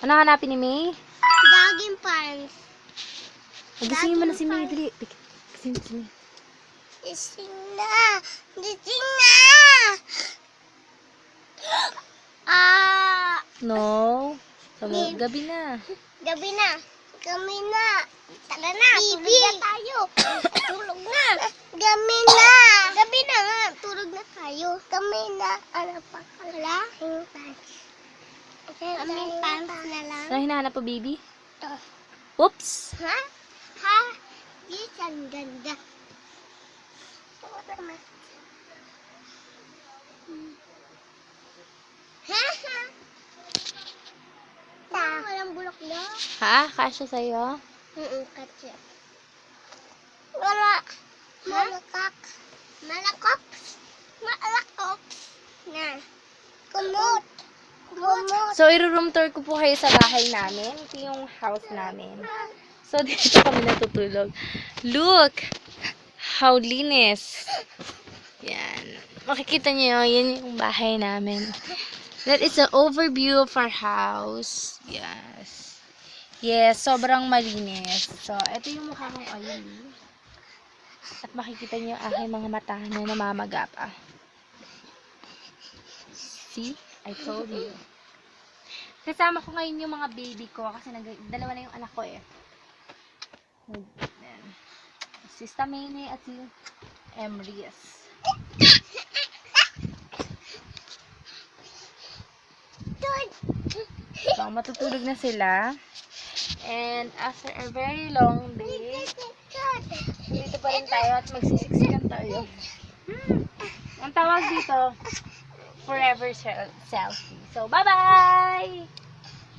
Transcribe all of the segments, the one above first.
Ano hanapin ni May? Jogging pants. Gisingin mo na si May. Dali. Gisingin mo si May. Gising na. Gising na. No. Gabi na. Gabi na. Gabi na. Tara na. Tulog na tayo. Tulog na. Gabi na. Gabi na nga. Tulog na tayo. Gabi na. Ano pa kala? Aming pants. Aming pants na lang. Ano hinahanap po, baby? Ito. Oops. Ha? Ha? Yes, ang ganda. Ha? Ha? Walang bulok na. Ha? Kasya sa'yo? Katya. Wala. Malakak. Malakok. Malakok. Na. Kumot. Kumot. So, i-room tour ko po kayo sa bahay namin. Ito yung house namin. So, dito kami natutulog. Look! How linis. Yan. Makikita niyo, yan yung bahay namin. That is an overview of our house. Yes. Yes, sobrang malinis. So, ito yung mukha kong oily. At makikita niyo ang aking mga mata na namamaga pa. See? I told you. Kasama ko ngayon yung mga baby ko kasi dalawa na yung anak ko eh. Ayan. Si Stamene at si Emrys. So, matutulog na sila. And after a very long day, dito pa rin tayo at magsisiksikan tayo. Ang tawag dito, forever selfie. So, bye-bye!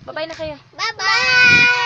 Bye-bye na kayo. Bye-bye!